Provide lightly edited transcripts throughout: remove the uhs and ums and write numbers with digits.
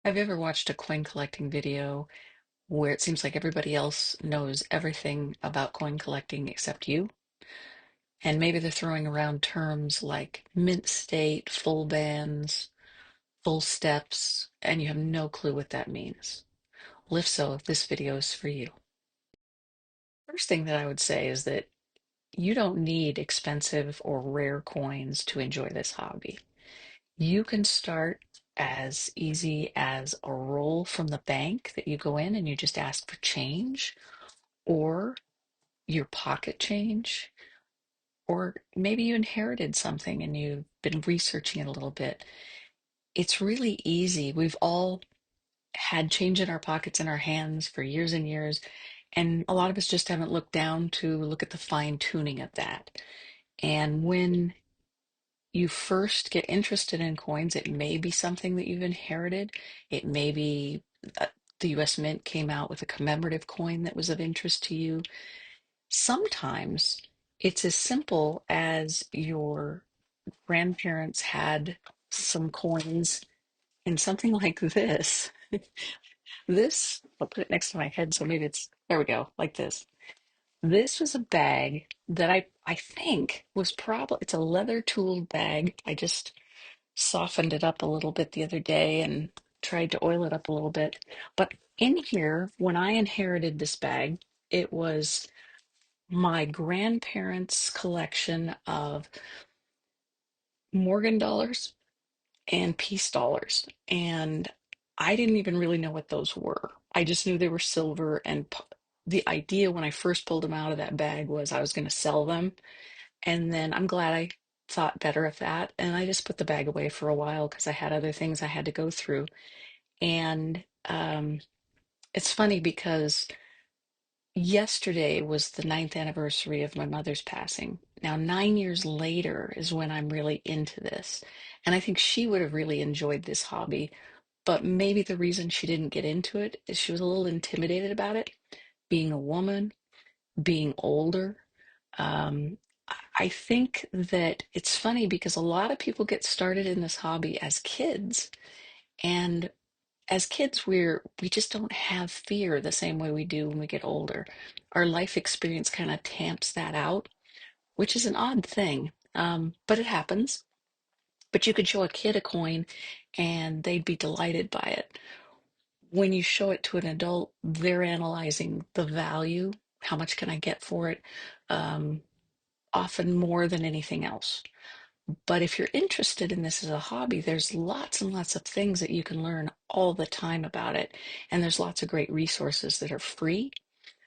Have you ever watched a coin collecting video where it seems like everybody else knows everything about coin collecting except you? And maybe they're throwing around terms like mint state, full bands, full steps, and you have no clue what that means. Well, if so, this video is for you. First thing that I would say is that you don't need expensive or rare coins to enjoy this hobby. You can start as easy as a roll from the bank that you go in and you just ask for change, or your pocket change, or maybe you inherited something and you've been researching it a little bit. It's really easy. We've all had change in our pockets and our hands for years and years, and a lot of us just haven't looked down to look at the fine tuning of that. And when you first get interested in coins, it may be something that you've inherited. It may be the US Mint came out with a commemorative coin that was of interest to you. Sometimes it's as simple as your grandparents had some coins in something like this. This, I'll put it next to my head so maybe it's, there we go, like this. This was a bag that I think was probably, it's a leather tooled bag. I just softened it up a little bit the other day and tried to oil it up a little bit. But in here, when I inherited this bag, it was my grandparents' collection of Morgan dollars and peace dollars. And I didn't even really know what those were. I just knew they were silver. And the idea when I first pulled them out of that bag was I was going to sell them. And then I'm glad I thought better of that. And I just put the bag away for a while because I had other things I had to go through. And it's funny because yesterday was the ninth anniversary of my mother's passing. Now, 9 years later is when I'm really into this. And I think she would have really enjoyed this hobby. But maybe the reason she didn't get into it is she was a little intimidated about it, being a woman, being older. Um, I think that it's funny because a lot of people get started in this hobby as kids, and as kids we just don't have fear the same way we do when we get older. Our life experience kind of tamps that out, which is an odd thing, but it happens. But you could show a kid a coin and they'd be delighted by it. When you show it to an adult, they're analyzing the value. How much can I get for it? Um, Often more than anything else. But if you're interested in this as a hobby, there's lots and lots of things that you can learn all the time about it. And there's lots of great resources that are free,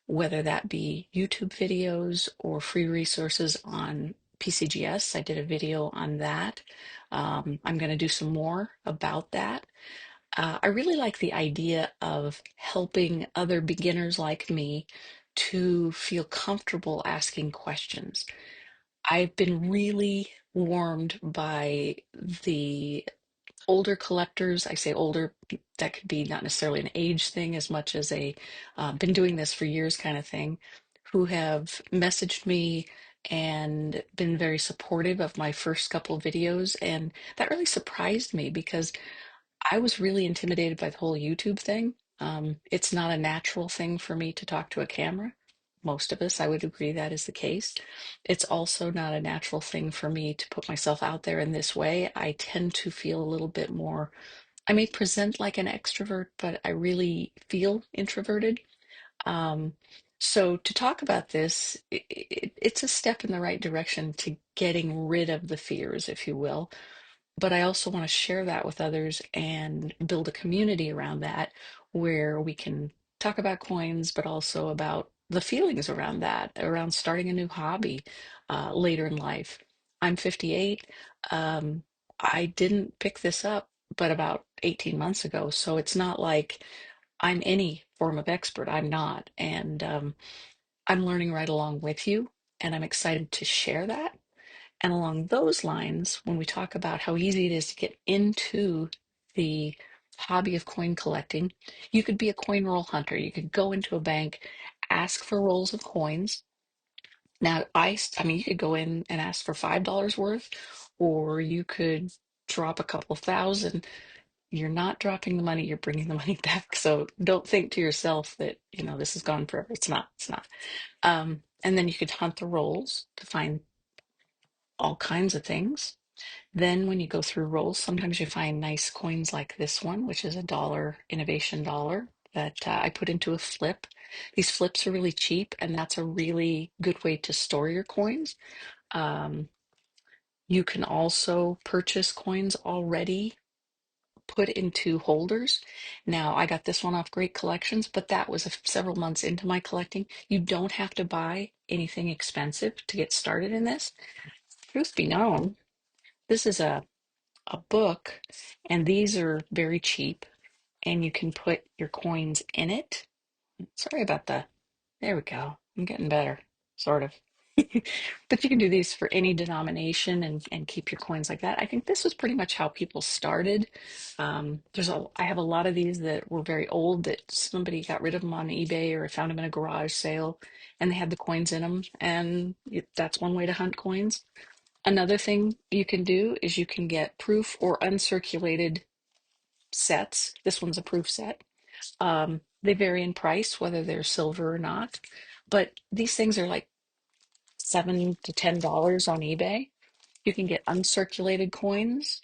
whether that be YouTube videos or free resources on PCGS. I did a video on that. I'm going to do some more about that. I really like the idea of helping other beginners like me to feel comfortable asking questions. I've been really warmed by the older collectors. I say older, that could be not necessarily an age thing as much as a been doing this for years kind of thing, who have messaged me and been very supportive of my first couple of videos. And that really surprised me because I was really intimidated by the whole YouTube thing. It's not a natural thing for me to talk to a camera. Most of us, I would agree that is the case. It's also not a natural thing for me to put myself out there in this way. I tend to feel a little bit more, I may present like an extrovert, but I really feel introverted. Um, so to talk about this, it's a step in the right direction to getting rid of the fears, if you will, but I also want to share that with others and build a community around that where we can talk about coins, but also about the feelings around that, around starting a new hobby later in life. I'm 58. Um, I didn't pick this up, but about 18 months ago. So it's not like I'm any form of expert. I'm not. And I'm learning right along with you. And I'm excited to share that. And along those lines, when we talk about how easy it is to get into the hobby of coin collecting, you could be a coin roll hunter. You could go into a bank, ask for rolls of coins. Now, I mean, you could go in and ask for $5 worth, or you could drop a couple thousand. you're not dropping the money, you're bringing the money back. So don't think to yourself that, this is gone forever. It's not, it's not. And then you could hunt the rolls to find all kinds of things. Then when you go through rolls, sometimes you find nice coins like this one, which is a dollar innovation dollar that I put into a flip. These flips are really cheap, and that's a really good way to store your coins. Um, you can also purchase coins already put into holders. Now, I got this one off Great Collections, but that was several months into my collecting. You don't have to buy anything expensive to get started in this. Truth be known, this is a book, and these are very cheap, and you can put your coins in it. Sorry about the, there we go. I'm getting better, sort of. But you can do these for any denomination and keep your coins like that. I think this was pretty much how people started. I have a lot of these that were very old that somebody got rid of them on eBay or found them in a garage sale, and they had the coins in them. And that's one way to hunt coins. Another thing you can do is you can get proof or uncirculated sets. This one's a proof set. They vary in price, whether they're silver or not, but these things are like $7 to $10 on eBay. You can get uncirculated coins.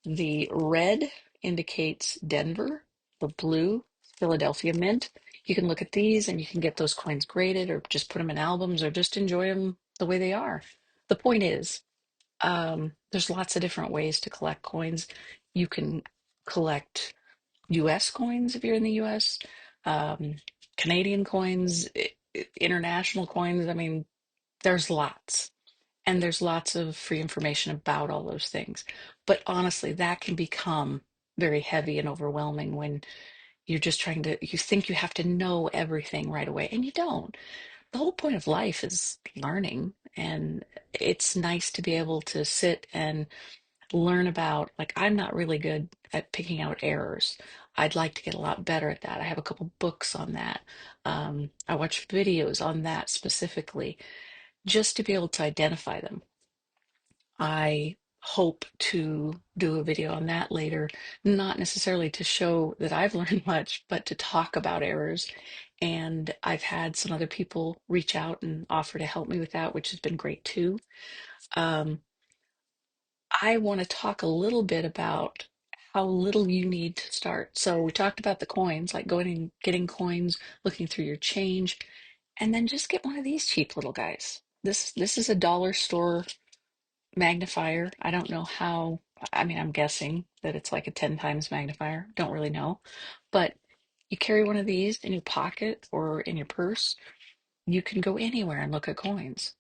The red indicates Denver, the blue, Philadelphia Mint. You can look at these and you can get those coins graded or just put them in albums or just enjoy them the way they are. The point is, there's lots of different ways to collect coins. You can collect US coins if you're in the US, um, Canadian coins, international coins. I mean, there's lots. And there's lots of free information about all those things. But honestly, that can become very heavy and overwhelming when you think you have to know everything right away, and you don't. The whole point of life is learning, and it's nice to be able to sit and learn about, like, I'm not really good at picking out errors. I'd like to get a lot better at that. I have a couple books on that. I watch videos on that specifically just to be able to identify them. I hope to do a video on that later, not necessarily to show that I've learned much, but to talk about errors. And I've had some other people reach out and offer to help me with that, which has been great too. Um, I want to talk a little bit about how little you need to start. So we talked about the coins, like going and getting coins, looking through your change, and then just get one of these cheap little guys. This is a dollar store magnifier. I don't know how, I mean, I'm guessing that it's like a 10 times magnifier. Don't really know. But you carry one of these in your pocket or in your purse, you can go anywhere and look at coins.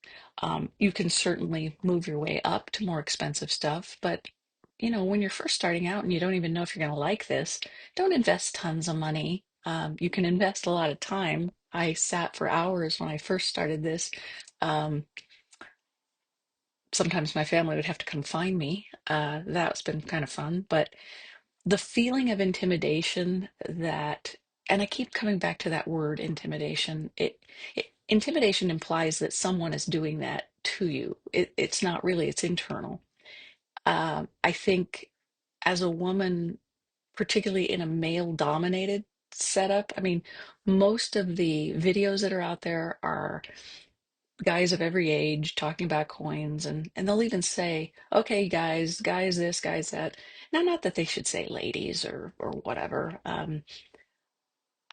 You can certainly move your way up to more expensive stuff, but when you're first starting out and you don't even know if you're going to like this, don't invest tons of money. You can invest a lot of time. I sat for hours when I first started this. Um, Sometimes my family would have to come find me. That's been kind of fun, but the feeling of intimidation and I keep coming back to that word intimidation. Intimidation implies that someone is doing that to you. It's not really, it's internal. I think as a woman, particularly in a male dominated setup, I mean, most of the videos that are out there are guys of every age talking about coins, and they'll even say, okay, guys this, guys that. Now, not that they should say ladies or whatever.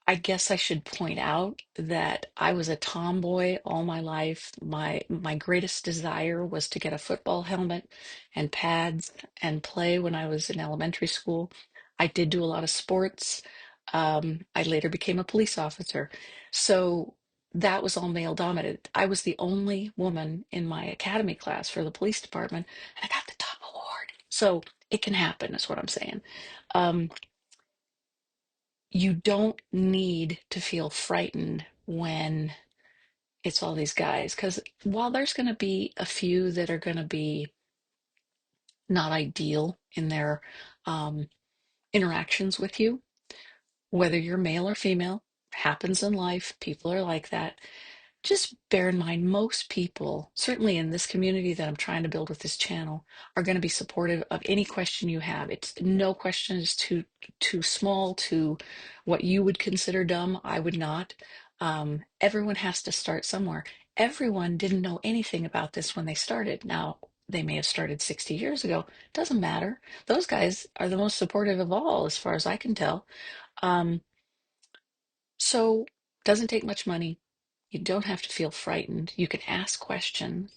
I guess I should point out that I was a tomboy all my life. My greatest desire was to get a football helmet and pads and play when I was in elementary school. I did do a lot of sports. I later became a police officer. So that was all male dominated. I was the only woman in my academy class for the police department, and I got the top award. So it can happen, is what I'm saying. Um, you don't need to feel frightened when it's all these guys, because while there's going to be a few that are going to be not ideal in their um, interactions with you, whether you're male or female, happens in life, people are like that. just bear in mind, most people, certainly in this community that I'm trying to build with this channel, are going to be supportive of any question you have. It's no question is too small to what you would consider dumb. I would not. Everyone has to start somewhere. Everyone didn't know anything about this when they started. Now, they may have started 60 years ago. Doesn't matter. Those guys are the most supportive of all, as far as I can tell. Um, so doesn't take much money. You don't have to feel frightened. You can ask questions.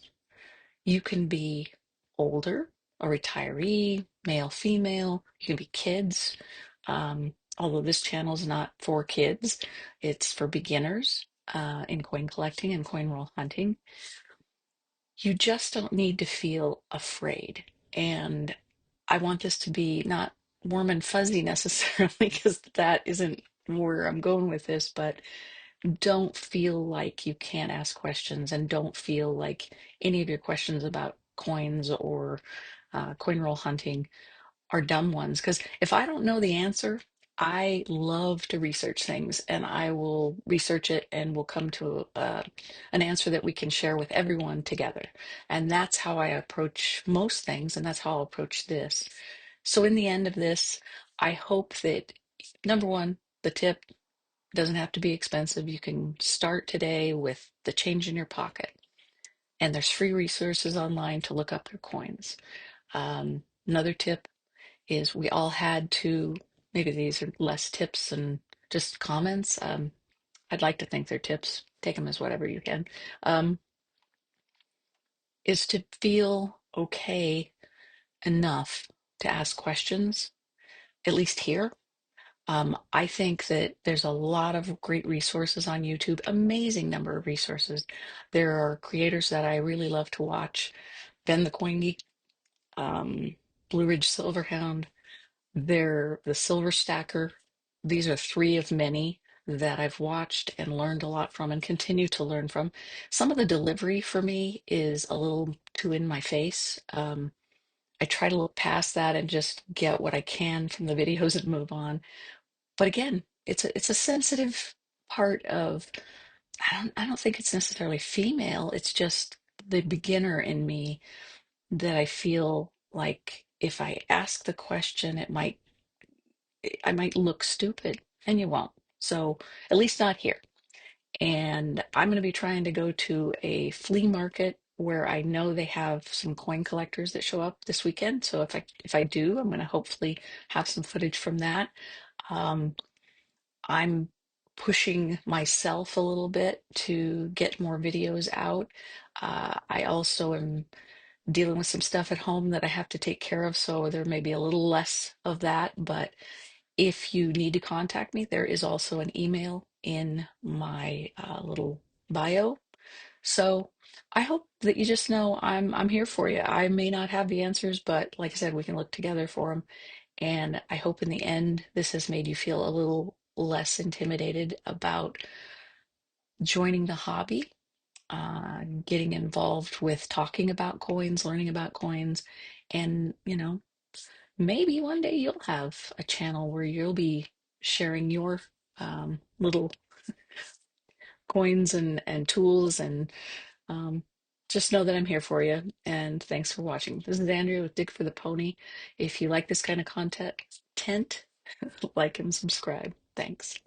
You can be older, a retiree, male, female. You can be kids. Although this channel is not for kids, it's for beginners in coin collecting and coin roll hunting. You just don't need to feel afraid. And I want this to be not warm and fuzzy necessarily, because that isn't where I'm going with this, but don't feel like you can't ask questions, and don't feel like any of your questions about coins or coin roll hunting are dumb ones. Because if I don't know the answer, I love to research things, and I will research it and we'll come to an answer that we can share with everyone together. And that's how I approach most things, and that's how I'll approach this. So, in the end of this, I hope that number one, the tip doesn't have to be expensive. You can start today with the change in your pocket. And there's free resources online to look up their coins. Another tip is we all had to, maybe these are less tips and just comments. I'd like to think they're tips. Take them as whatever you can. Um, is to feel okay enough to ask questions, at least here. I think that there's a lot of great resources on YouTube, amazing number of resources. There are creators that I really love to watch. Ben the Coin Geek, Blue Ridge Silverhound, they're the Silver Stacker. These are three of many that I've watched and learned a lot from and continue to learn from. Some of the delivery for me is a little too in my face. I try to look past that and just get what I can from the videos and move on. But again, it's a sensitive part of, I don't think it's necessarily female. It's just the beginner in me that I feel like if I ask the question, I might look stupid, and you won't. So at least not here. And I'm going to be trying to go to a flea market where I know they have some coin collectors that show up this weekend. So if I do, I'm going to hopefully have some footage from that. Um, I'm pushing myself a little bit to get more videos out. I also am dealing with some stuff at home that I have to take care of, so there may be a little less of that. But if you need to contact me, there is also an email in my little bio. So I hope that you just know I'm here for you. I may not have the answers, but like I said, we can look together for them. And I hope in the end, this has made you feel a little less intimidated about joining the hobby, getting involved with talking about coins, learning about coins, and, maybe one day you'll have a channel where you'll be sharing your little coins and tools, and um, just know that I'm here for you. And thanks for watching. This is Andrea with Dig for the Pony. If you like this kind of content, like and subscribe. Thanks.